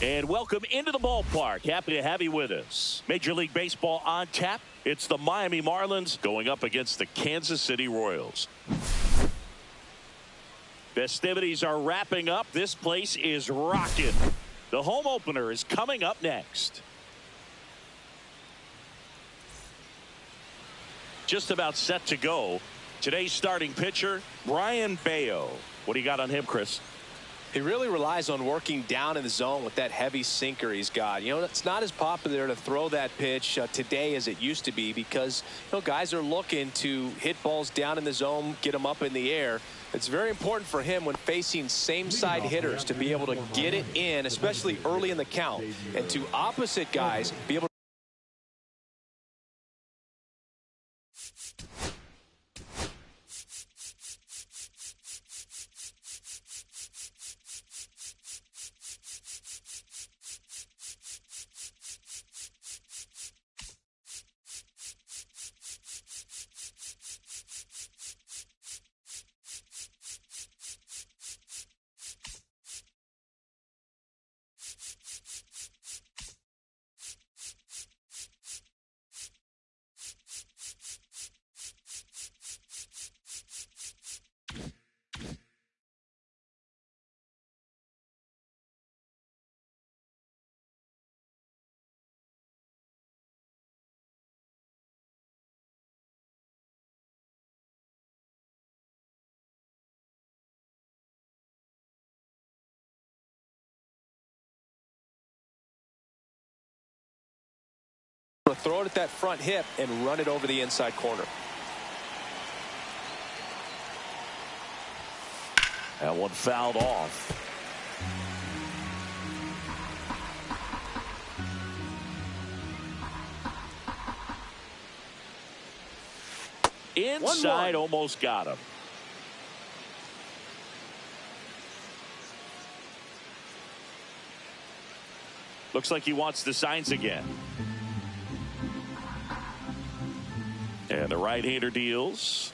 And welcome into the ballpark. Happy to have you with us. Major League Baseball on tap. It's the Miami Marlins going up against the Kansas City Royals. Festivities are wrapping up. This place is rocking. The home opener is coming up next. Just about set to go. Today's starting pitcher, Brayan Bello. What do you got on him, Chris? He really relies on working down in the zone with that heavy sinker he's got. You know, it's not as popular to throw that pitch today as it used to be because, you know, guys are looking to hit balls down in the zone, get them up in the air. It's very important for him when facing same-side hitters to be able to get it in, especially early in the count, and to opposite guys be able to. Throw it at that front hip and run it over the inside corner. That one fouled off. Inside, almost got him. Looks like he wants the signs again. And the right-hander deals.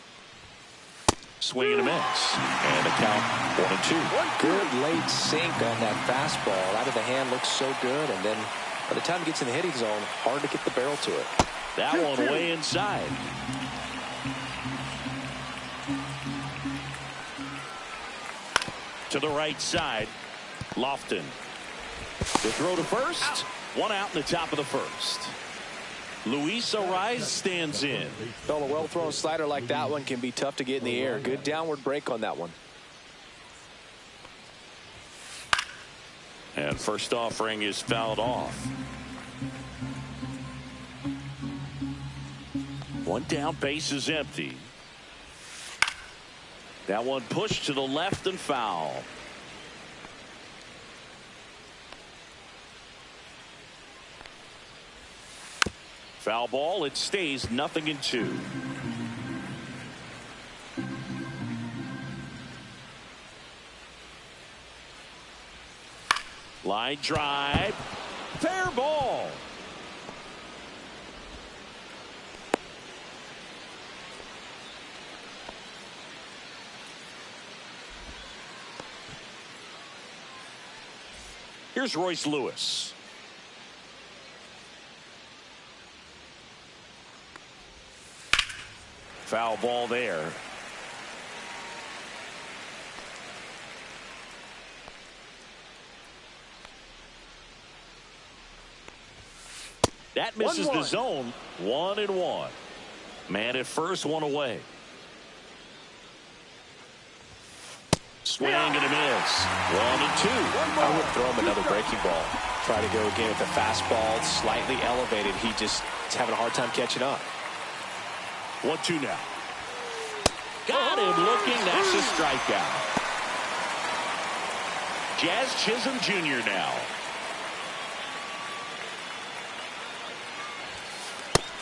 Swing and a miss. And the count 1-2. Good late sink on that fastball. Out of the hand looks so good. And then by the time it gets in the hitting zone, hard to get the barrel to it. That one way inside. To the right side. Lofton. The throw to first. One out in the top of the first. Luis Arraez stands in. Well, a well-thrown slider like that one can be tough to get in the air. Good downward break on that one. And first offering is fouled off. One down, base is empty. That one pushed to the left and foul. Foul ball. It stays 0-2. Line drive. Fair ball. Here's Royce Lewis. Foul ball there. That misses the zone. 1-1. Man at first, one away. Swing and a miss. 1-2. I would throw him another breaking ball. Try to go again with the fastball slightly elevated. He just is having a hard time catching up. 1-2 now. Got him looking. That's a strikeout. Jazz Chisholm Jr. now.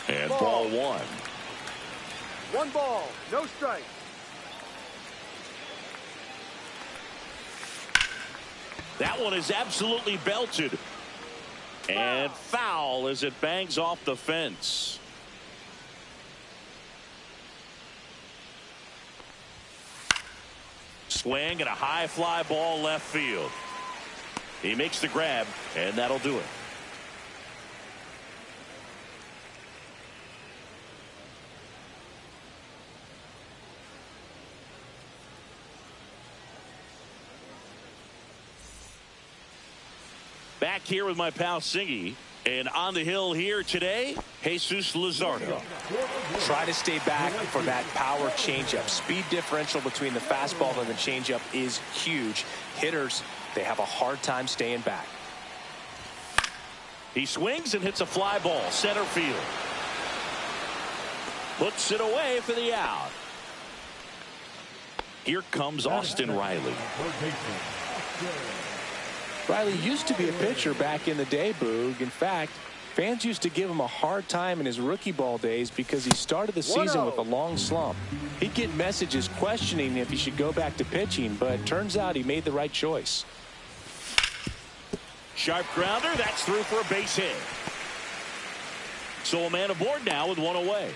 And ball one. 1 ball, no strike. That one is absolutely belted. And foul as it bangs off the fence. Swing and a high fly ball left field. He makes the grab, and that'll do it. Back here with my pal Singy. And on the hill here today, Jesus Luzardo. Try to stay back for that power changeup. Speed differential between the fastball and the changeup is huge. Hitters, they have a hard time staying back. He swings and hits a fly ball, center field. Puts it away for the out. Here comes Austin Riley. Riley used to be a pitcher back in the day, Boog. In fact, fans used to give him a hard time in his rookie ball days because he started the season with a long slump. He'd get messages questioning if he should go back to pitching, but it turns out he made the right choice. Sharp grounder, that's through for a base hit. So a man aboard now with one away.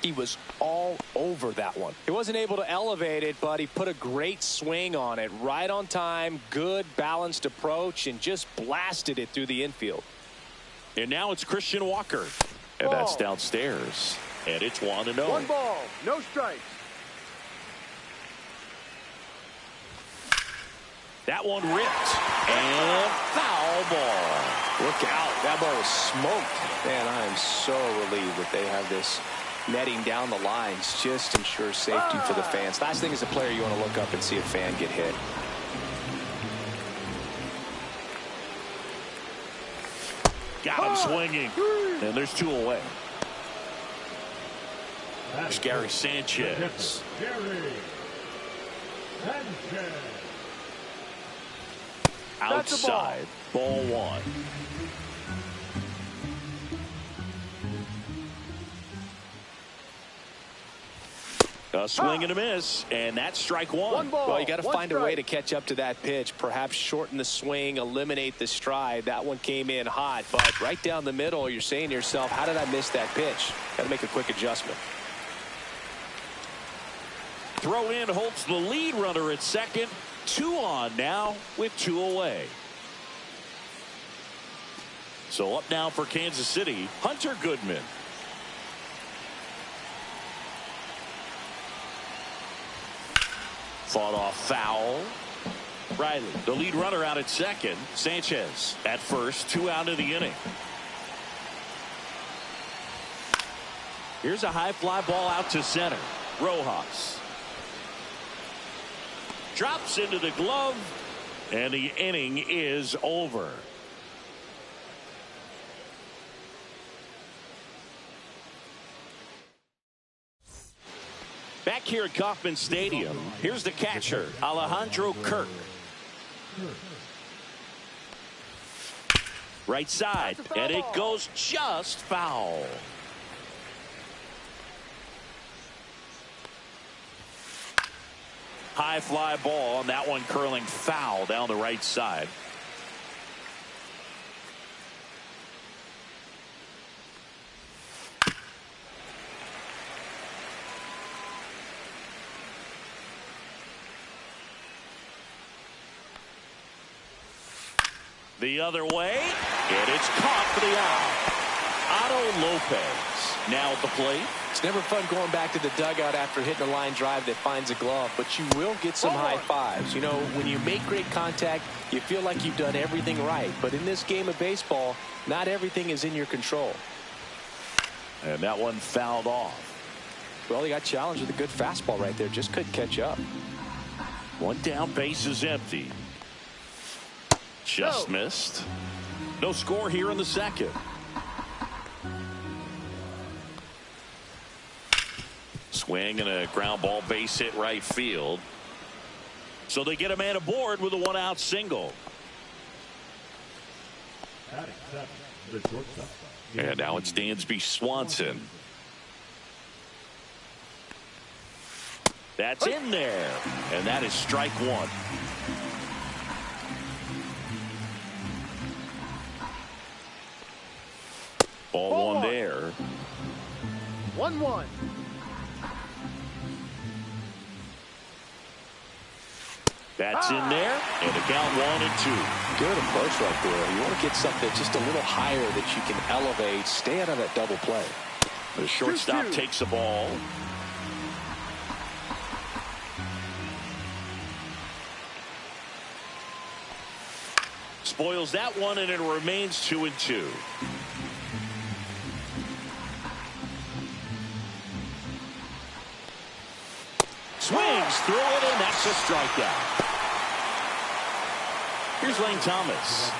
He was all over that one. He wasn't able to elevate it, but he put a great swing on it. Right on time, good balanced approach, and just blasted it through the infield. And now it's Christian Walker. And that's downstairs. And it's 1-0. 1 ball, no strikes. That one ripped. And foul ball. Look out. That ball was smoked. Man, I am so relieved that they have this netting down the lines. Just ensure safety for the fans. Last thing as a player, you want to look up and see a fan get hit. Got him swinging. And there's 2 away. There's Gary Sanchez. Outside. Ball 1. A swing and a miss, and that's strike 1. Well, you got to find a way to catch up to that pitch. Perhaps shorten the swing, eliminate the stride. That one came in hot, but right down the middle, you're saying to yourself, how did I miss that pitch? Got to make a quick adjustment. Throw in holds the lead runner at second. 2 on now with 2 away. So up now for Kansas City, Hunter Goodman. Fought off foul. Riley, the lead runner, out at second. Sanchez at first, 2 out of the inning. Here's a high fly ball out to center. Rojas drops into the glove, and the inning is over. Back here at Kauffman Stadium, here's the catcher, Alejandro Kirk. Right side, and it goes just foul. High fly ball, and that one curling foul down the right side. The other way, and it's caught for the out. Otto Lopez now at the plate. It's never fun going back to the dugout after hitting a line drive that finds a glove, but you will get some high fives. You know, when you make great contact, you feel like you've done everything right. But in this game of baseball, not everything is in your control. And that one fouled off. Well, he got challenged with a good fastball right there. Just couldn't catch up. One down, base is empty. Just missed. No score here in the second. Swing and a ground ball, base hit right field. So they get a man aboard with a 1-out single. And now it's Dansby Swanson. That's in there. And that is strike 1. Ball 1 there. 1-1. That's in there, and the count 1-2. Good approach right there. You want to get something just a little higher that you can elevate. Stay out of that double play. The shortstop takes the ball. Spoils that one, and it remains 2-2. Swings through it, and that's a strikeout. Here's Lane Thomas.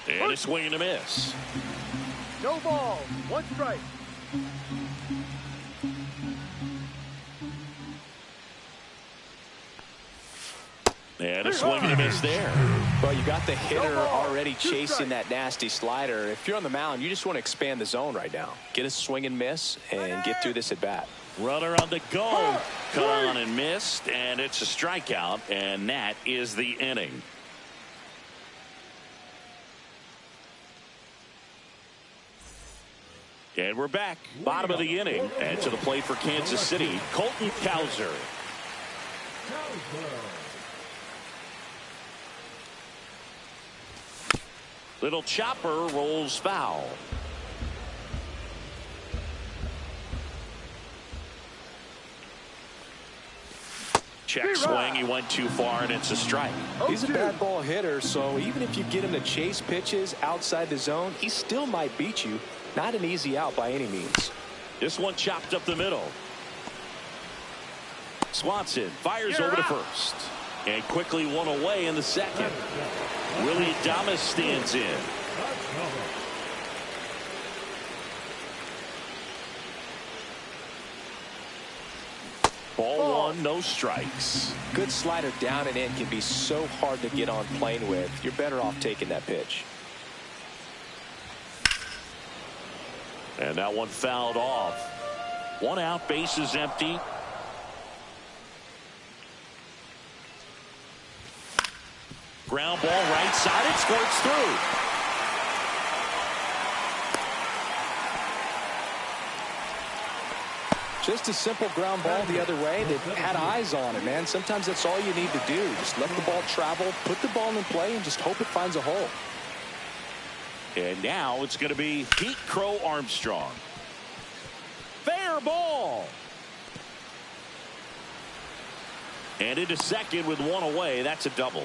And a swing and a miss. No ball. 1 strike. And a swing and a miss there. Well, you got the hitter already chasing that nasty slider. If you're on the mound, you just want to expand the zone right now. Get a swing and miss and get through this at bat. Runner on the go. Cut on and missed, and it's a strikeout, and that is the inning. And we're back. Bottom of the inning. And to the plate for Kansas City, Colton Cowser. Little chopper rolls foul. Check swing. He went too far, and it's a strike. He's a bad ball hitter, so even if you get him to chase pitches outside the zone, he still might beat you. Not an easy out by any means. This one chopped up the middle. Swanson fires over to first. And quickly one away in the second. Willie Adames stands in. Ball 1, no strikes. Good slider down and in can be so hard to get on plane with. You're better off taking that pitch. And that one fouled off. 1 out, bases empty. Ground ball right side. It squirts through. Just a simple ground ball the other way that had eyes on it, man. Sometimes that's all you need to do. Just let the ball travel, put the ball in play, and just hope it finds a hole. And now it's going to be Pete Crow Armstrong. Fair ball. And into second with 1 away. That's a double.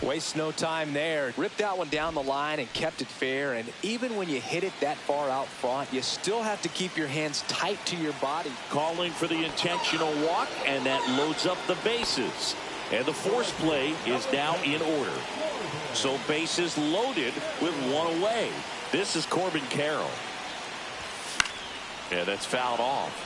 Waste no time there. Ripped that one down the line and kept it fair. And even when you hit it that far out front, you still have to keep your hands tight to your body. Calling for the intentional walk, and that loads up the bases. And the force play is now in order. So bases loaded with 1 away. This is Corbin Carroll. Yeah, that's fouled off.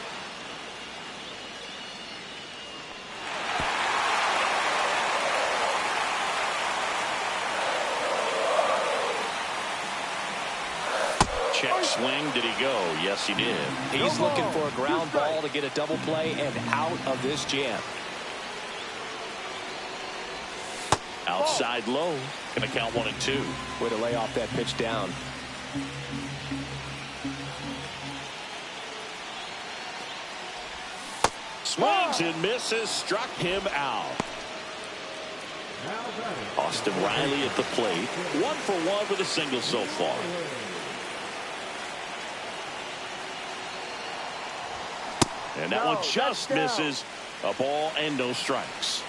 Check swing. Did he go? Yes, he did. He's looking for a ground ball to get a double play and out of this jam. Outside low. Going to count 1-2. Way to lay off that pitch down. Swings and misses. Struck him out. Austin Riley at the plate. 1 for 1 with a single so far. And that one just misses. A ball and no strikes.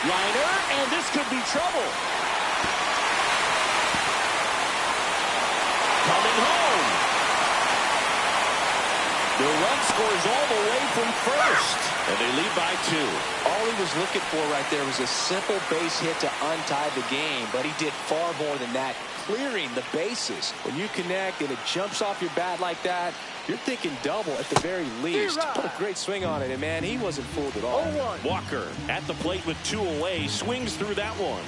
Liner, and this could be trouble. Coming home. The run scores all the way from first. And they lead by 2. All he was looking for right there was a simple base hit to untie the game, but he did far more than that, clearing the bases. When you connect and it jumps off your bat like that, you're thinking double at the very least. What a great swing on it, and man, he wasn't fooled at all. Walker at the plate with 2 away, swings through that one.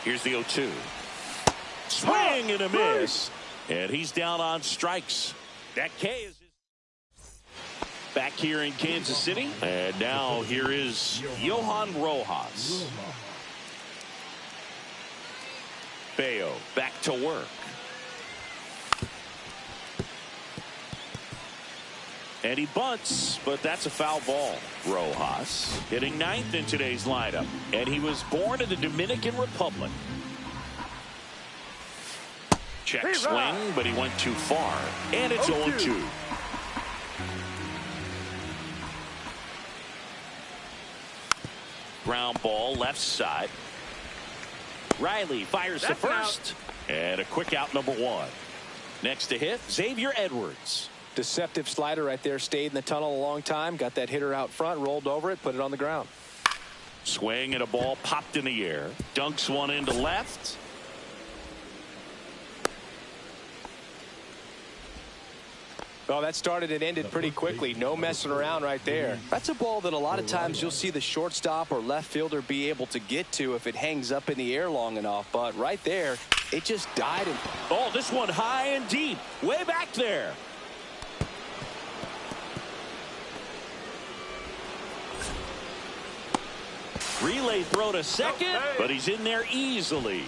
Here's the 0-2. Swing and a miss. And he's down on strikes. That K is back here in Kansas City. And now here is Johan Rojas. Bayo back to work. And he bunts, but that's a foul ball. Rojas hitting ninth in today's lineup. And he was born in the Dominican Republic. Check swing, but he went too far. And it's 0-2. Ground ball left side. Riley fires to first. And a quick out, number 1. Next to hit, Xavier Edwards. Deceptive slider right there. Stayed in the tunnel a long time. Got that hitter out front. Rolled over it. Put it on the ground. Swing and a ball popped in the air. Dunks one into left. Well, that started and ended pretty quickly. No messing around right there. That's a ball that a lot of times you'll see the shortstop or left fielder be able to get to if it hangs up in the air long enough. But right there, it just died. Oh, this one high and deep. Way back there. Relay throw to second, but he's in there easily.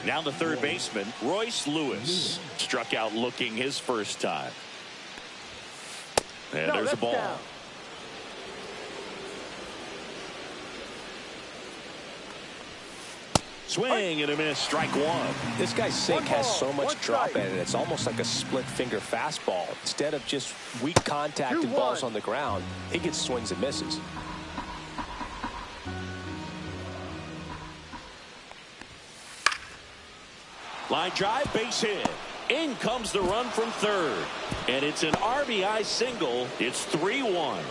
Now the third baseman, Royce Lewis, struck out looking his first time. And there's a ball. Down. Swing and a miss, strike 1. This guy's sink has so much drop in it. It's almost like a split finger fastball. Instead of just weak contact and balls on the ground, he gets swings and misses. Line drive, base hit. In comes the run from third. And it's an RBI single. It's 3-1.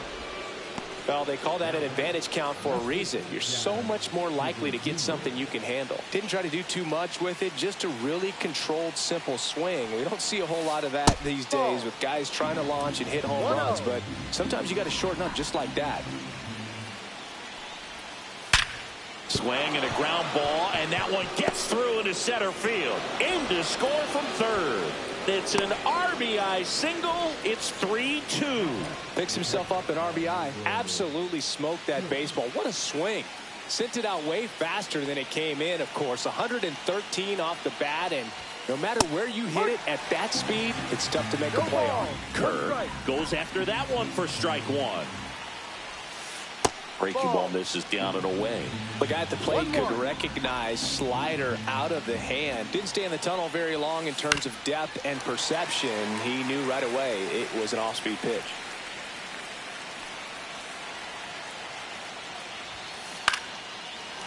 Well, they call that an advantage count for a reason. You're so much more likely to get something you can handle. Didn't try to do too much with it. Just a really controlled, simple swing. We don't see a whole lot of that these days with guys trying to launch and hit home runs. But sometimes you got to shorten up just like that. Swing and a ground ball, and that one gets through into center field. In to score from third. It's an RBI single. It's 3-2. Picks himself up an RBI. Absolutely smoked that baseball. What a swing. Sent it out way faster than it came in, of course. 113 off the bat, and no matter where you hit it at that speed, it's tough to make a play on. Kerr goes after that one for strike 1. Breaking ball misses down and away. The guy at the plate could recognize slider out of the hand. Didn't stay in the tunnel very long in terms of depth and perception. He knew right away it was an off-speed pitch.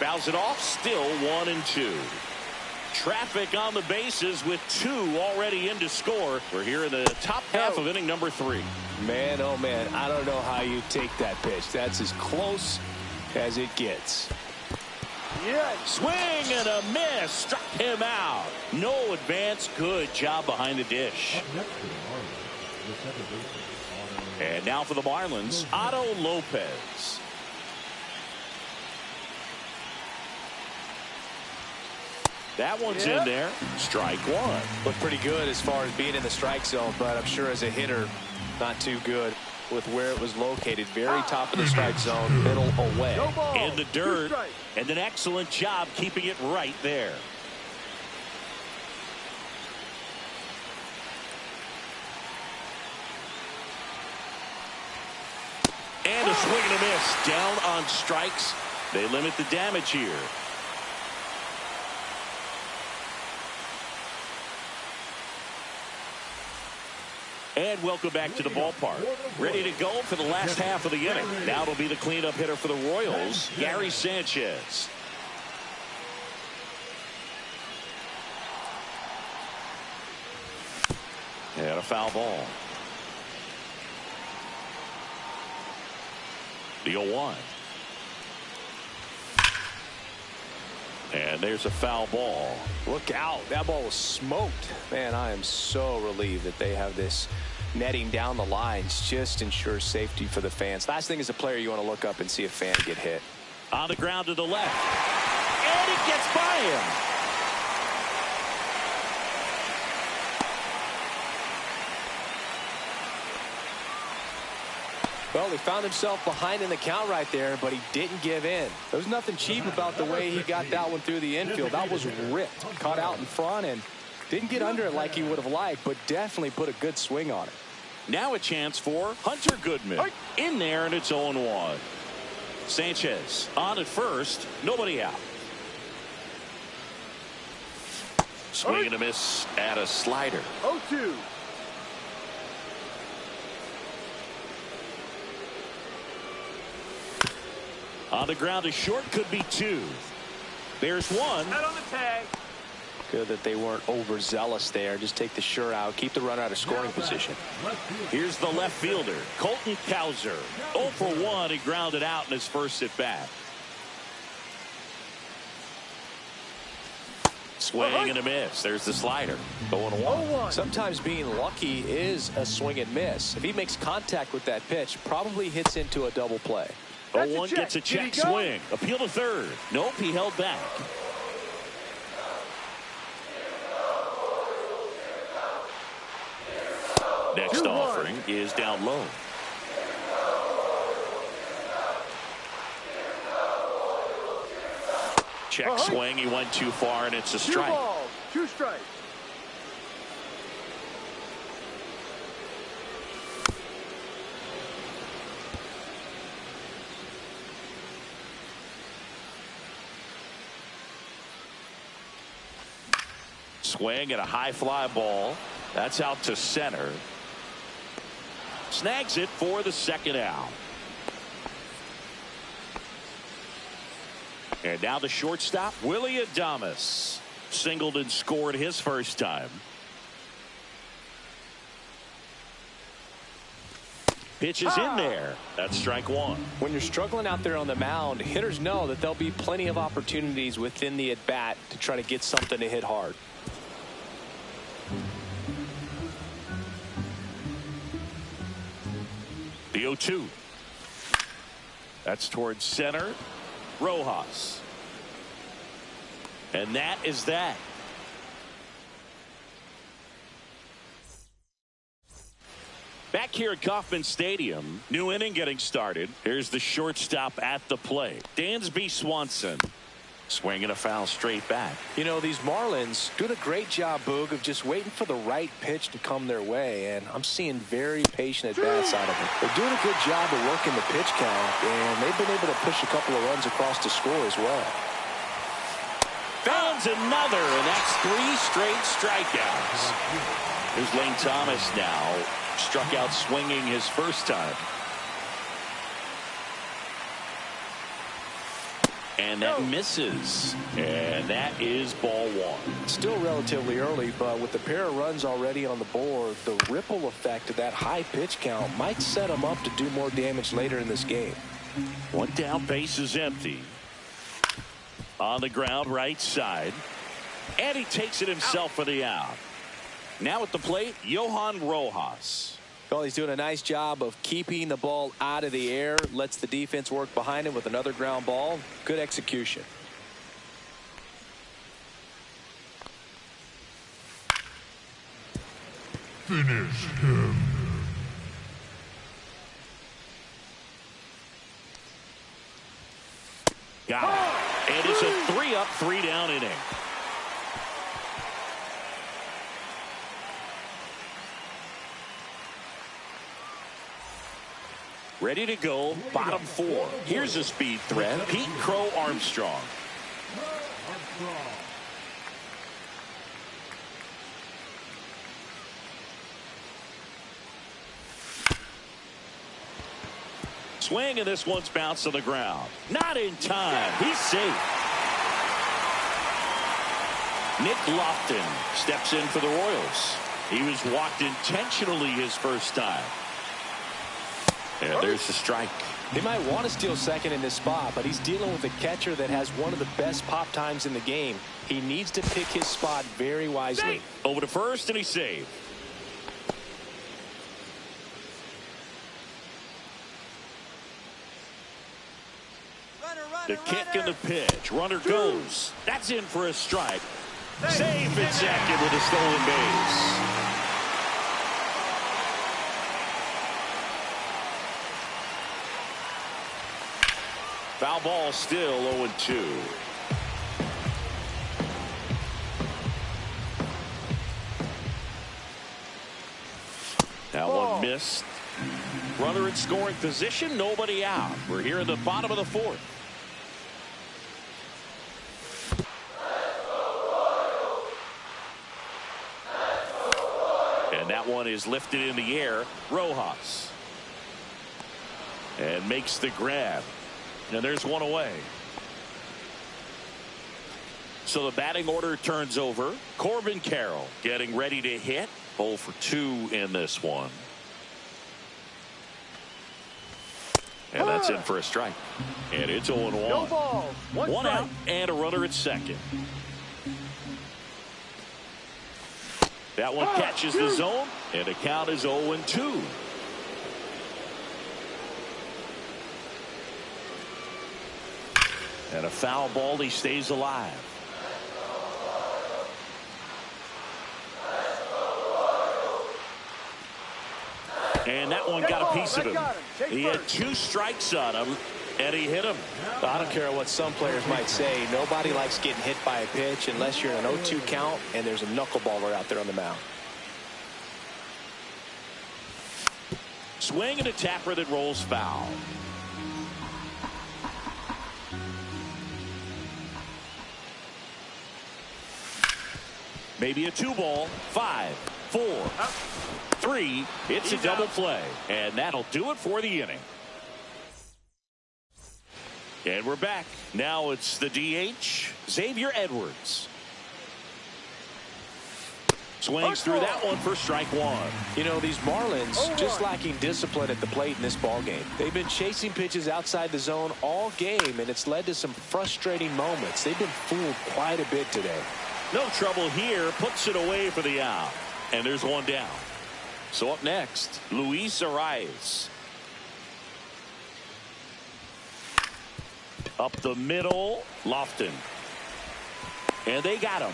Fouls it off, still 1-2. Traffic on the bases with 2 already in to score. We're here in the top half of inning number 3. Man, oh man, I don't know how you take that pitch. That's as close as it gets. Yes. Swing and a miss. Struck him out. No advance. Good job behind the dish. And now for the Marlins, Otto Lopez. That one's in there. Strike 1. Looked pretty good as far as being in the strike zone, but I'm sure as a hitter, not too good with where it was located. Very top of the strike zone, middle away. In the dirt, and an excellent job keeping it right there. And a swing and a miss. Down on strikes. They limit the damage here. And welcome back to the ballpark. Ready to go for the last half of the inning. Now it'll be the cleanup hitter for the Royals, Gary Sanchez. And a foul ball. The 0-1. And there's a foul ball. Look out. That ball was smoked. Man, I am so relieved that they have this netting down the lines. Just ensures safety for the fans. Last thing as a player, you want to look up and see a fan get hit. On the ground to the left. and it gets by him. Well, he found himself behind in the count right there, but he didn't give in. There was nothing cheap about the way he got that one through the infield. That was ripped, caught out in front, and didn't get under it like he would have liked, but definitely put a good swing on it. Now a chance for Hunter Goodman. In there, and it's 0-1. Sanchez on at first, nobody out. Swing and a miss at a slider. 0-2. On the ground, a short could be 2. There's 1. Head on the tag. Good that they weren't overzealous there. Just take the sure out. Keep the runner out of scoring position. Here's the left fielder, Colton Cowser. 0 for 1. He grounded out in his first at bat. Swing and a miss. There's the slider. 0-1. Sometimes being lucky is a swing and miss. If he makes contact with that pitch, probably hits into a double play. 0-1 gets a check swing. Appeal to third. Nope, he held back. Next offering is down low. Check swing. He went too far, and it's a strike. 2 balls, 2 strikes. Swing at a high fly ball. That's out to center. Snags it for the second out. And now the shortstop, Willy Adames. Singled and scored his first time. Pitch is in there. That's strike 1. When you're struggling out there on the mound, hitters know that there'll be plenty of opportunities within the at-bat to try to get something to hit hard. The 0-2. That's towards center. Rojas. And that is that. Back here at Kauffman Stadium, new inning getting started. Here's the shortstop at the plate, Dansby Swanson. Swing and a foul straight back. You know, these Marlins doing a great job, Boog, of just waiting for the right pitch to come their way, and I'm seeing very patient at-bats out of them. They're doing a good job of working the pitch count, and they've been able to push a couple of runs across the score as well. Founds another, and that's 3 straight strikeouts. Here's Lane Thomas now. Struck out swinging his first time. And that misses. And that is ball 1. Still relatively early, but with the pair of runs already on the board, the ripple effect of that high pitch count might set him up to do more damage later in this game. 1 down, base is empty. On the ground, right side. And he takes it himself for the out. Now at the plate, Johan Rojas. Well, he's doing a nice job of keeping the ball out of the air. Lets the defense work behind him with another ground ball. Good execution. Finish him. Got it. And it's a 3-up, 3-down inning. Ready to go, bottom 4. Here's a speed threat, Pete Crow Armstrong. Swing, and this one's bounced to the ground. Not in time. He's safe. Nick Lofton steps in for the Royals. He was walked intentionally his first time. And there's the strike. They might want to steal second in this spot, but he's dealing with a catcher that has one of the best pop times in the game. He needs to pick his spot very wisely. Over to first, and he's saved. The kick and the pitch. Runner goes. That's in for a strike. Safe at second with a stolen base. Foul ball, still 0-2. That one missed. Runner in scoring position, nobody out. We're here in the bottom of the fourth. And that one is lifted in the air. Rojas. And makes the grab. And there's one away. So the batting order turns over. Corbin Carroll getting ready to hit. 0 for 2 in this one. And that's in for a strike. And it's 0-1. No ball. One out and a runner at second. That one catches the zone. And the count is 0-2. And a foul ball. He stays alive. And that one got a piece of him. He had 2 strikes on him, and he hit him. I don't care what some players might say. Nobody likes getting hit by a pitch unless you're in an 0-2 count and there's a knuckleballer out there on the mound. Swing and a tapper that rolls foul. Maybe a 2-ball. 5, 4, 3. It's a double play. And that'll do it for the inning. And we're back. Now it's the DH, Xavier Edwards. Swings through that one for strike 1. You know, these Marlins just lacking discipline at the plate in this ball game. They've been chasing pitches outside the zone all game, and it's led to some frustrating moments. They've been fooled quite a bit today. No trouble here. Puts it away for the out. And there's one down. So up next, Luis Arraez. Up the middle, Lofton. And they got him.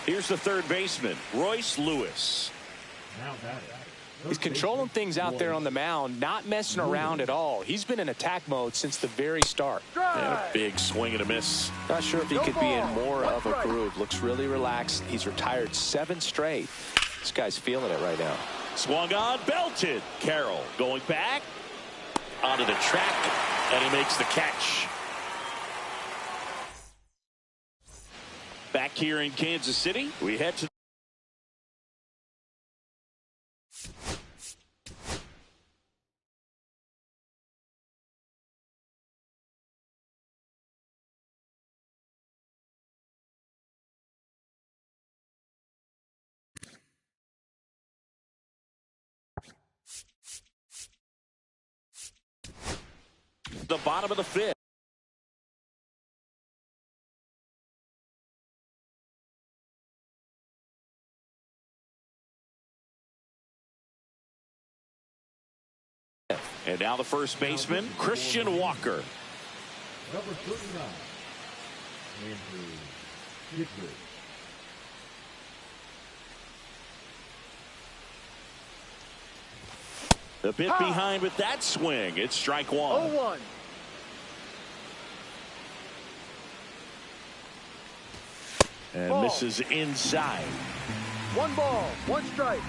Here's the third baseman, Royce Lewis. He's controlling things out there on the mound, not messing around at all. He's been in attack mode since the very start. And a big swing and a miss. Not sure if he could be in more of a groove. Looks really relaxed. He's retired 7 straight. This guy's feeling it right now. Swung on, belted. Carroll going back onto the track, and he makes the catch. Back here in Kansas City, we head to the bottom of the 5th. And now the first baseman, Christian Walker. Number 39, Andrew Gidry. The bit behind with that swing. It's strike 1. 0-1. And ball. misses inside. 1 ball, 1 strike.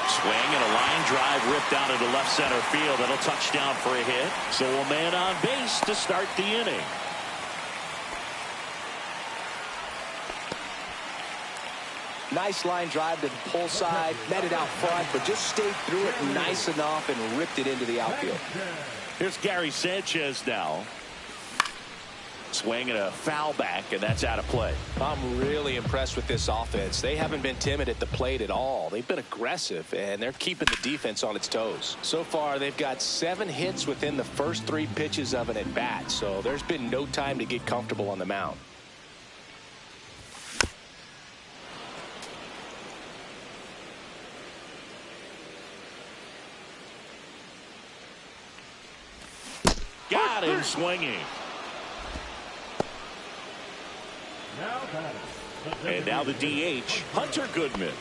Swing and a line drive ripped out into left center field. That'll touch down for a hit. So a man on base to start the inning. Nice line drive to the pull side, met it out front, but just stayed through it nice enough and ripped it into the outfield. Here's Gary Sanchez now. Swing and a foul back, and that's out of play. I'm really impressed with this offense. They haven't been timid at the plate at all. They've been aggressive, and they're keeping the defense on its toes. So far, they've got 7 hits within the first 3 pitches of an at-bat, so there's been no time to get comfortable on the mound. got him swinging. Now batting. And now the DH, Hunter Goodman.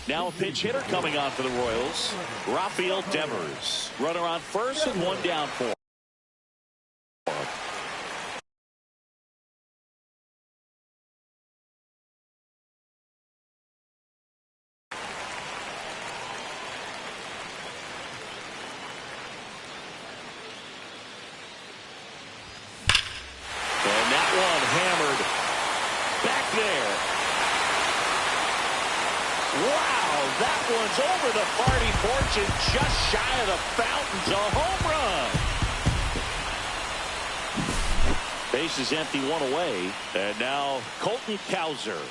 Now a pinch hitter coming on for the Royals, Rafael Devers. Runner on first and one down for him. And that one hammered back there. Wow, that one's over the party porch and just shy of the fountains. A home run. Bases empty, one away. And now Colton Cowser.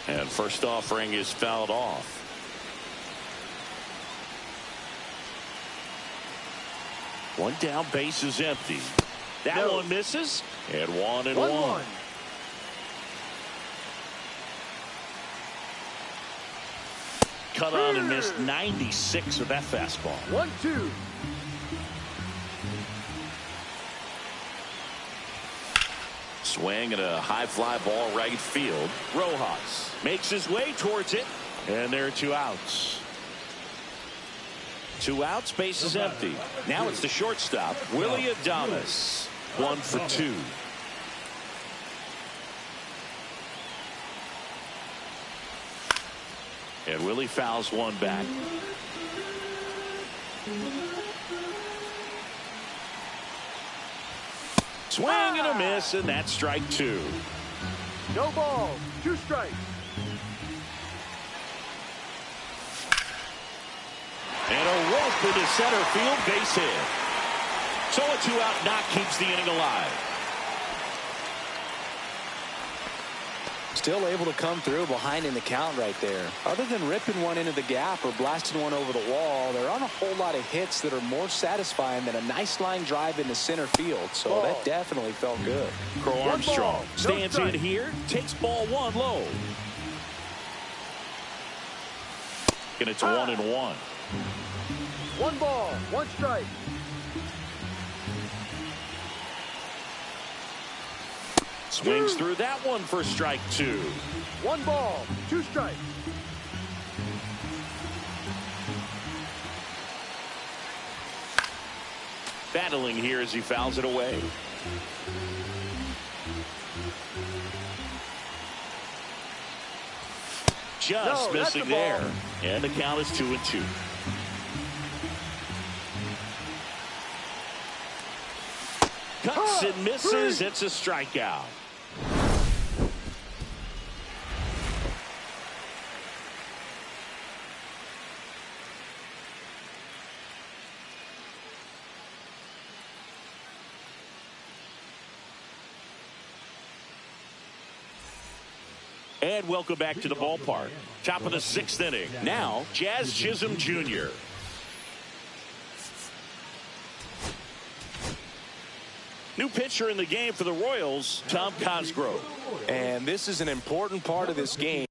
And first offering is fouled off. One down, base is empty. That one misses. And 1-1. Cut on and missed 96 of that fastball. 1-2. Swing and a high fly ball right field. Rojas makes his way towards it. And there are 2 outs. 2 outs, base is empty. Now it's the shortstop, Willy Adames. 1 for 2. And Willie fouls one back. Swing and a miss, and that's strike 2. No ball. 2 strikes. And a rope into center field, base hit. So a 2-out knock keeps the inning alive. Still able to come through behind in the count right there. Other than ripping one into the gap or blasting one over the wall, there aren't a whole lot of hits that are more satisfying than a nice line drive into center field. So that definitely felt good. Crow Armstrong no stands in strike. here, takes ball 1 low. And it's 1-1. 1 ball. 1 strike. Swings through that one for strike 2. 1 ball. 2 strikes. Battling here as he fouls it away. Just missing there. And the count is 2-2. Cuts and misses. It's a strikeout. And welcome back to the ballpark. Top of the 6th inning. Now, Jazz Chisholm Jr. New pitcher in the game for the Royals, Tom Cosgrove. And this is an important part of this game.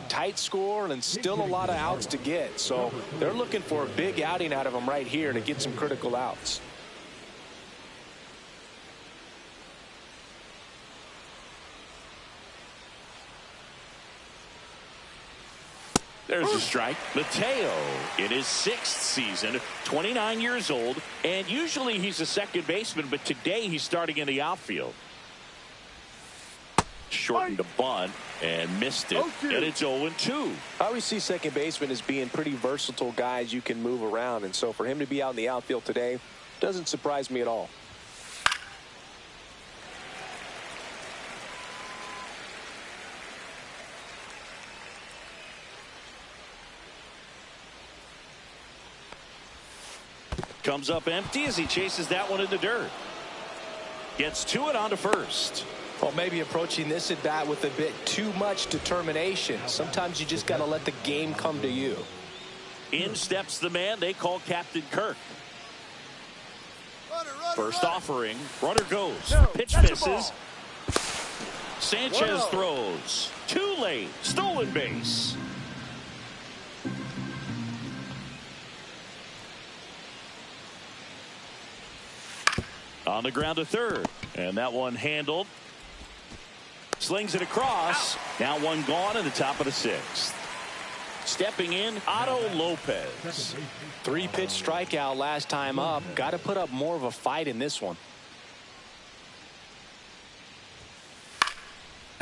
Tight score and still a lot of outs to get. So they're looking for a big outing out of him right here to get some critical outs. There's a strike. Mateo in his 6th season, 29 years old, and usually he's a second baseman, but today he's starting in the outfield. Shortened a bunt and missed it, and it's 0-2. I always see second basemen as being pretty versatile guys you can move around, and so for him to be out in the outfield today doesn't surprise me at all. Comes up empty as he chases that one in the dirt. Gets to it onto first. Well, maybe approaching this at bat with a bit too much determination. Sometimes you just got to let the game come to you. In steps the man they call Captain Kirk. First offering. Runner goes. Pitch misses. Sanchez throws. Too late. Stolen base. On the ground to third. And that one handled. Slings it across. Now one gone in the top of the sixth. Stepping in, Otto Lopez. 3-pitch strikeout last time up. Got to put up more of a fight in this one.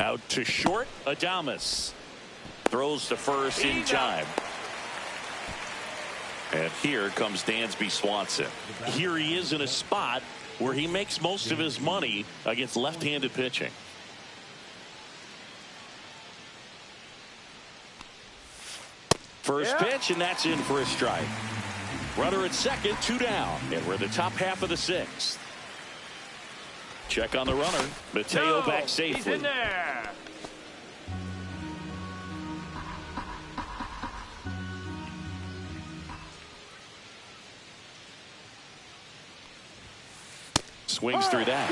Out to short, Adames. Throws to first in time. And here comes Dansby Swanson. Here he is in a spot where he makes most of his money against left-handed pitching. First pitch, and that's in for a strike. Runner at second, 2 down, and we're in the top half of the sixth. Check on the runner. Mateo back safely. He's in there. Swings through that.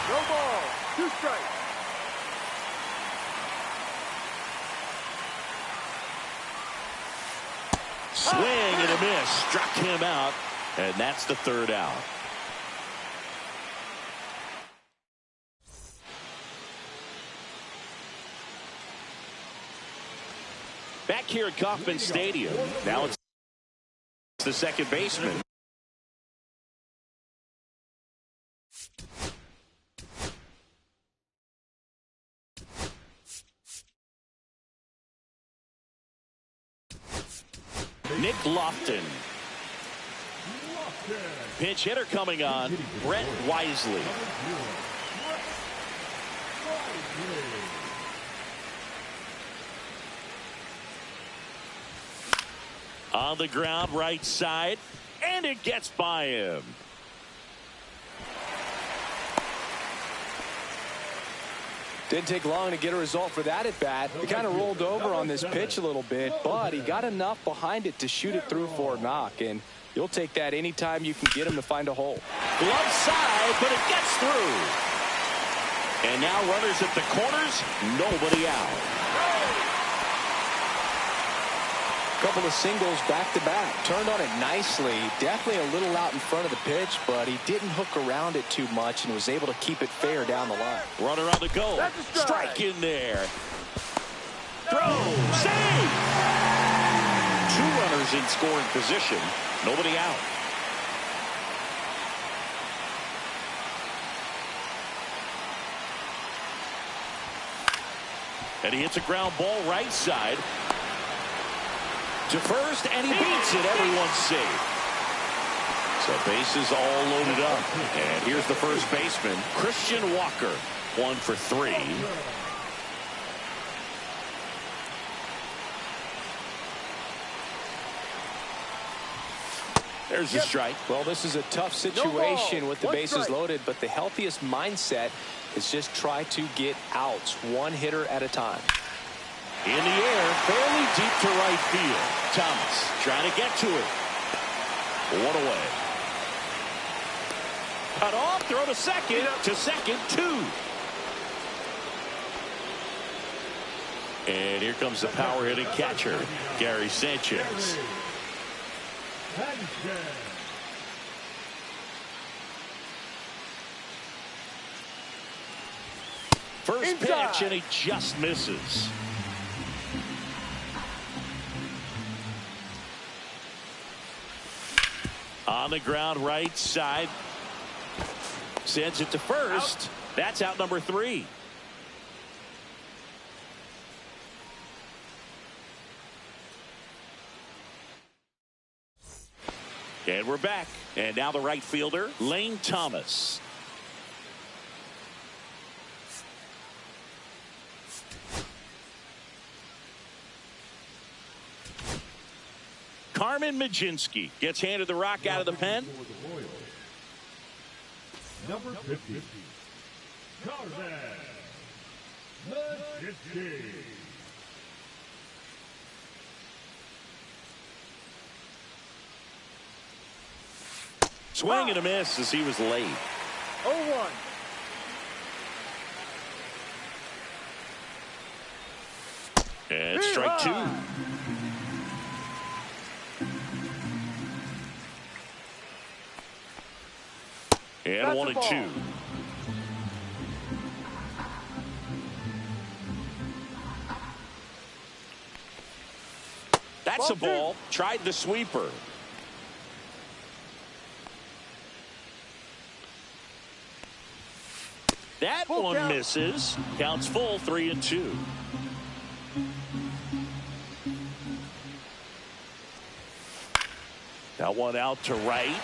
No ball. 2 strikes. Swing and a miss. Struck him out, and that's the 3rd out. Back here at Kauffman Stadium. Now it's the second baseman. Nick Lofton. Pinch hitter coming on, Brett Wisely. On the ground, right side, and it gets by him. Didn't take long to get a result for that at bat. He kind of rolled over on this pitch a little bit, but he got enough behind it to shoot it through for a knock, and you'll take that anytime you can get him to find a hole. Glove side, but it gets through. And now runners at the corners, nobody out. Couple of singles back-to-back. Turned on it nicely. Definitely a little out in front of the pitch, but he didn't hook around it too much and was able to keep it fair down the line. Runner on the go. Strike in there. Throw. Save. 2 runners in scoring position. Nobody out. And he hits a ground ball right side. To first, and he beats it. Everyone's safe. So bases all loaded up. And here's the first baseman, Christian Walker. 1 for 3. There's the strike. Well, this is a tough situation with the bases loaded, but the healthiest mindset is just try to get outs 1 hitter at a time. In the air, fairly deep to right field. Thomas trying to get to it. 1 away. Cut off, throw to second. To second, 2. And here comes the power hitting catcher, Gary Sanchez. First pitch, and he just misses. On the ground, right side. Sends it to first. That's out number 3. And we're back. And now the right fielder, Lane Thomas. Carmen Mlodzinski gets handed the rock out of the pen. Number 50. Corbin Mlodzinski. Swing and a miss as he was late. 0-1. And strike two. And That's 1-2. That's a ball. Tried the sweeper. That Full one count. misses. Counts full, 3-2. That one out to right.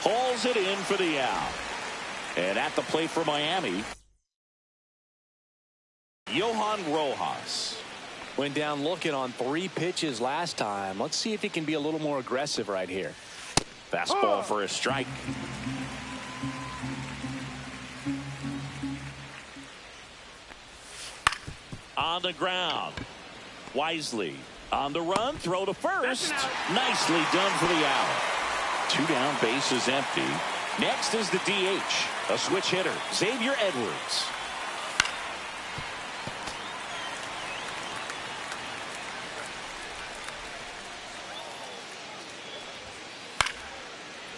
Hauls it in for the out. And at the plate for Miami, Johan Rojas. Went down looking on 3 pitches last time. Let's see if he can be a little more aggressive right here. Fastball for a strike. On the ground. Wisely on the run. Throw to first. Nicely done for the out. 2 down, bases empty. Next is the DH. A switch hitter, Xavier Edwards.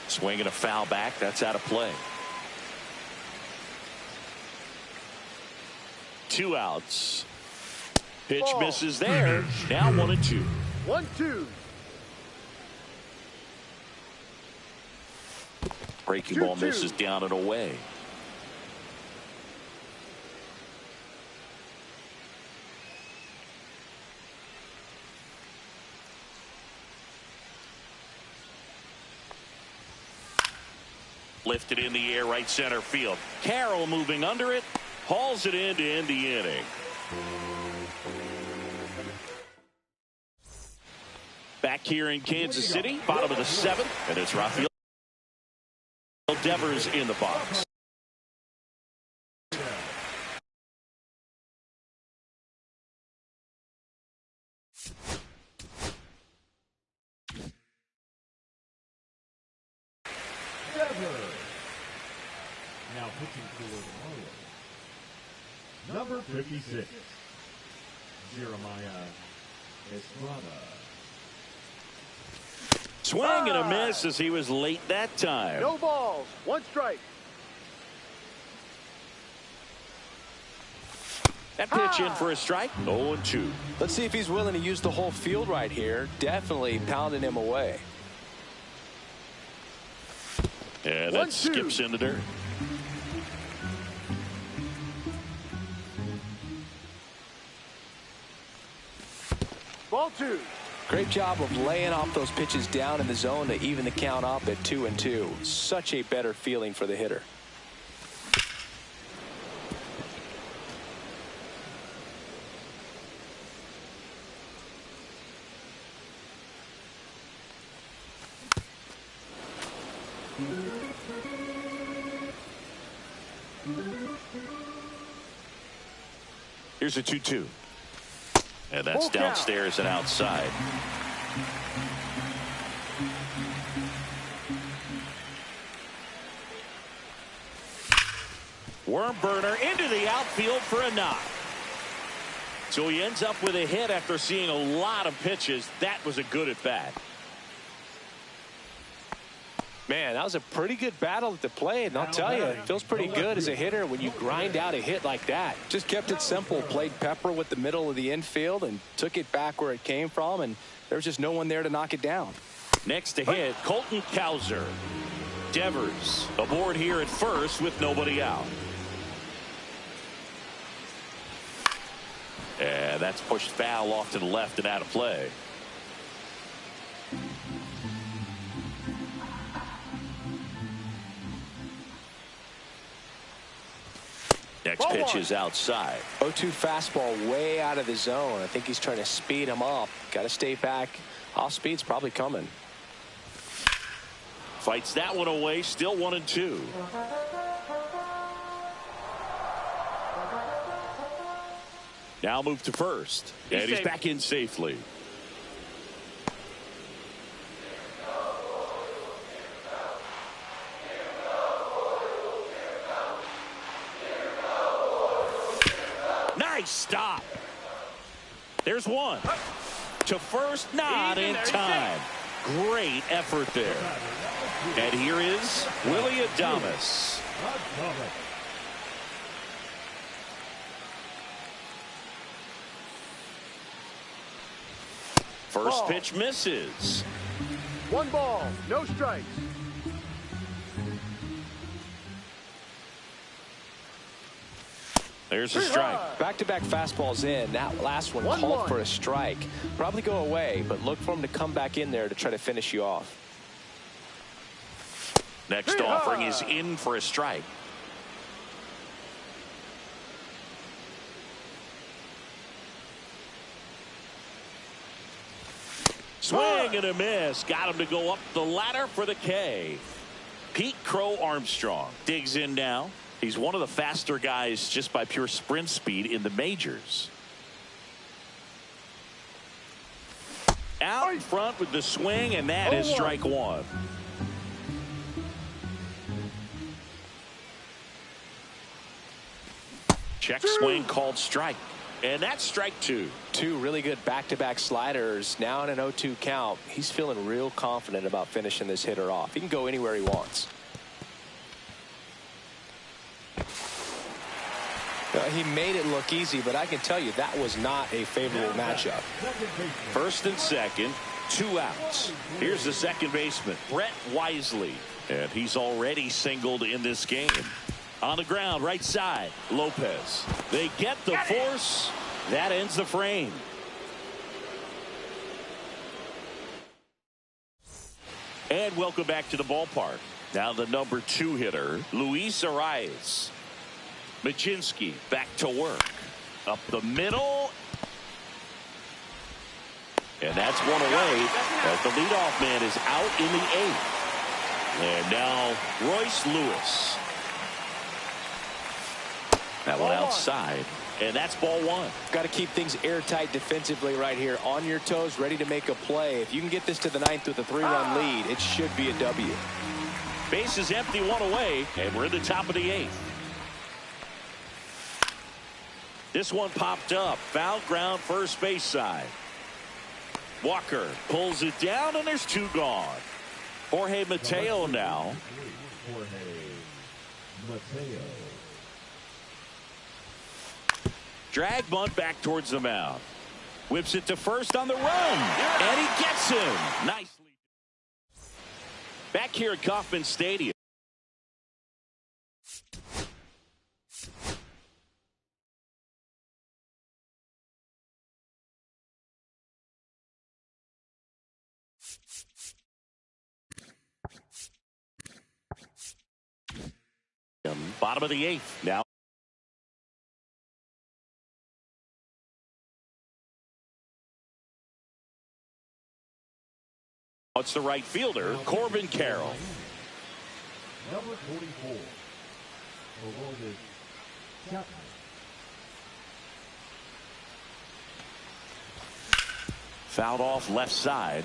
Swinging a foul back. That's out of play. 2 outs. Pitch Ball. misses there. Now 1-2. 1-2. Breaking ball 2-2. misses down and away. Lifted in the air, right center field. Carroll moving under it. Hauls it in to end the inning. Back here in Kansas City, bottom of the 7th, and it's Rafael Devers in the box. Devers. Now pitching for the Marlins. Number 56, Jeremiah Estrada. Swing and a miss as he was late that time. No balls. 1 strike. That pitch in for a strike. 0-2. Let's see if he's willing to use the whole field right here. Definitely pounding him away. And that skips in the dirt. Ball 2. Great job of laying off those pitches down in the zone to even the count up at 2-2. Such a better feeling for the hitter. Here's a 2-2. And that's downstairs and outside. Worm burner into the outfield for a knock. So he ends up with a hit after seeing a lot of pitches. That was a good at bat. Man, that was a pretty good battle at the plate, and I'll tell you, it feels pretty good as a hitter when you grind out a hit like that. Just kept it simple, played pepper with the middle of the infield and took it back where it came from, and there was just no one there to knock it down. Next to hit, Colton Cowser. Devers aboard here at first with nobody out. And that's pushed foul off to the left and out of play. Next pitch is outside. 0-2 fastball way out of the zone. I think he's trying to speed him up. Got to stay back. Off speed's probably coming. Fights that one away. Still 1-2. Now move to first. And he's back in safely. Nice stop. There's one. To first, not in time. Great effort there. And here is Willy Adames. First pitch misses. 1 ball, no strikes. There's a strike. Back-to-back fastballs in. That last one called for a strike. Probably go away, but look for him to come back in there to try to finish you off. Next offering is in for a strike. Swing and a miss. Got him to go up the ladder for the K. Pete Crow Armstrong digs in now. He's one of the faster guys just by pure sprint speed in the majors. Out in front with the swing, and that is strike one. Check swing called strike. And that's strike two. Two really good back-to-back sliders. Now in an 0-2 count. He's feeling real confident about finishing this hitter off. He can go anywhere he wants. He made it look easy, but I can tell you that was not a favorable matchup. First and second, 2 outs. Here's the second baseman, Brett Wisely. And he's already singled in this game. On the ground, right side, Lopez. They get the force. That ends the frame. And welcome back to the ballpark. Now the number 2 hitter, Luis Arraez. Michinski back to work. Up the middle. And that's one away as the leadoff man is out in the 8th. And now Royce Lewis. That one outside. And that's ball 1. Got to keep things airtight defensively right here. On your toes, ready to make a play. If you can get this to the 9th with a 3-run lead, it should be a W. Base is empty, 1 away, and we're in the top of the 8th. This one popped up. Foul ground, first base side. Walker pulls it down, and there's 2 gone. Jorge Mateo now. Drag bunt back towards the mound. Whips it to first on the run. And he gets him. Nicely. Back here at Kauffman Stadium. Bottom of the 8th now. It's the right fielder, Corbin Carroll. Number 44. Aroldis Chapman. Fouled off left side.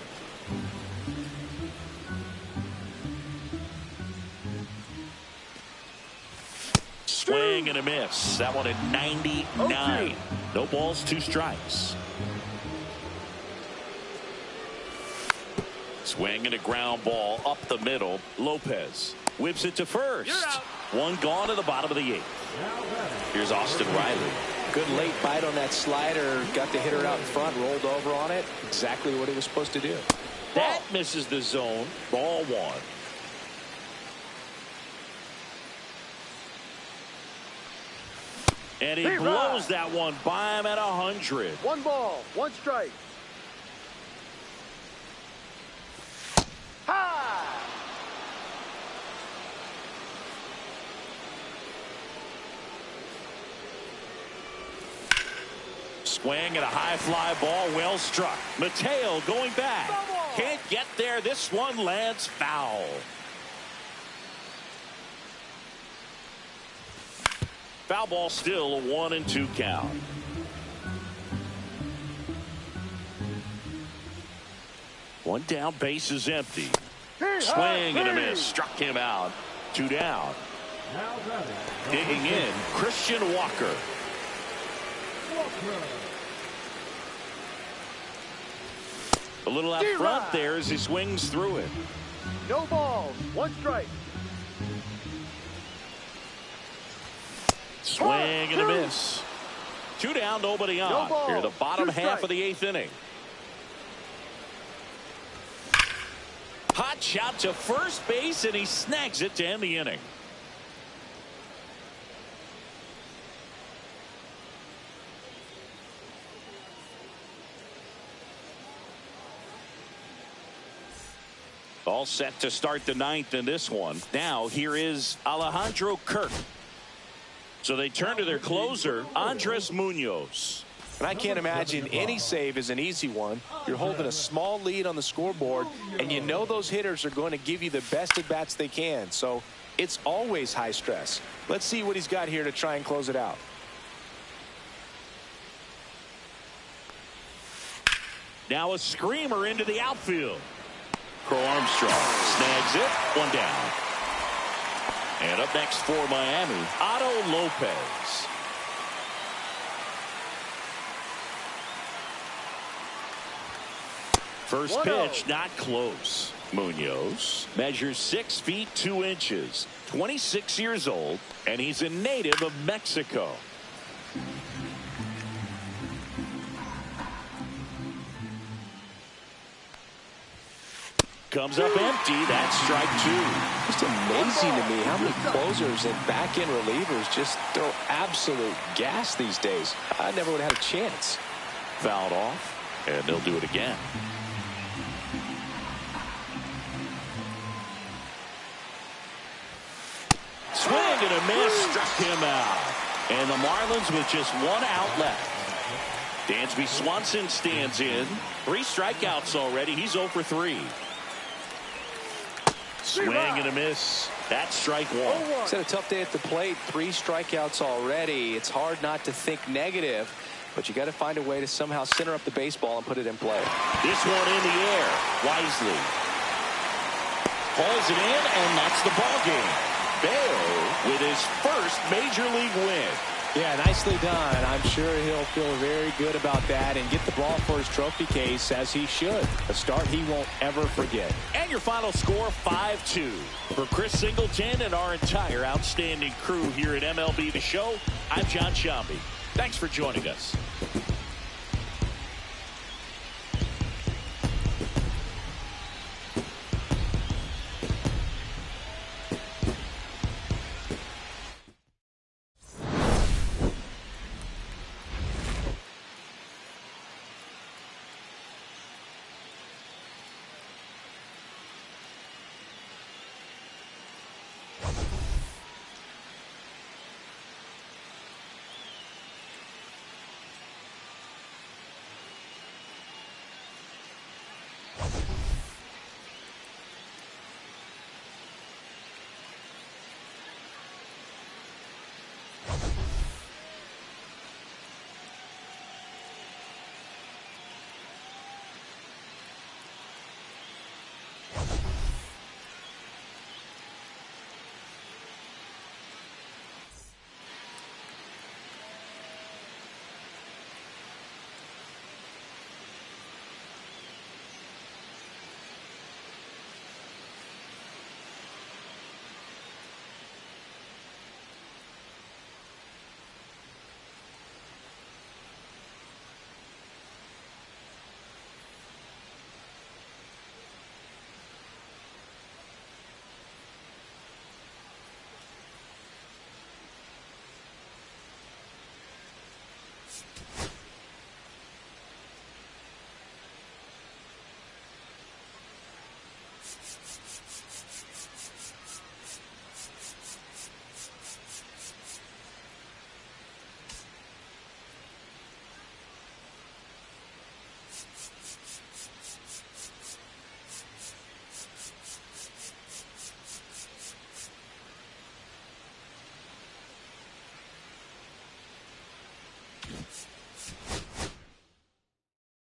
Swing and a miss. That one at 99. No balls, 2 strikes. Swing and a ground ball up the middle. Lopez whips it to first. 1 gone to the bottom of the 8th. Here's Austin Riley. Good late bite on that slider. Got the hitter out in front, rolled over on it. Exactly what he was supposed to do. That misses the zone. Ball 1. And he blows that one by him at 100. 1 ball, 1 strike. Swing and a high fly ball, well struck. Mateo going back. Can't get there. This one lands foul. Foul ball, still a 1-2 count. One down, base is empty. Swing and a miss. Struck him out. 2 down. Now batting. Digging in, Christian Walker. A little out front there as he swings through it. No balls. 1 strike. Swing and a miss. 2 down, nobody on. No Here, the bottom 2 half strikes. of the 8th inning. Hot shot to first base, and he snags it to end the inning. All set to start the 9th in this one. Now here is Alejandro Kirk. So they turn to their closer, Andres Munoz. And I can't imagine any save is an easy one. You're holding a small lead on the scoreboard, and you know those hitters are going to give you the best at-bats they can. So it's always high stress. Let's see what he's got here to try and close it out. Now a screamer into the outfield. Crow Armstrong snags it. 1 down. And up next for Miami, Otto Lopez. First pitch not close. Munoz measures 6 feet 2 inches, 26 years old, and he's a native of Mexico. Comes up empty. That's strike 2. Just amazing to me how many closers and back-end relievers just throw absolute gas these days. I never would have had a chance. Fouled off, and they'll do it again. Swing and a miss. Struck him out. And the Marlins with just 1 out left. Dansby Swanson stands in. 3 strikeouts already. He's 0 for 3. Swing and a miss. That's strike 1. It's had a tough day at the plate. 3 strikeouts already. It's hard not to think negative, but you got to find a way to somehow center up the baseball and put it in play. This one in the air. Wisely pulls it in, and that's the ball game. Bayo with his first major league win. Yeah, nicely done. I'm sure he'll feel very good about that and get the ball for his trophy case, as he should. A start he won't ever forget. And your final score, 5-2. For Chris Singleton and our entire outstanding crew here at MLB The Show, I'm John Sciambi. Thanks for joining us.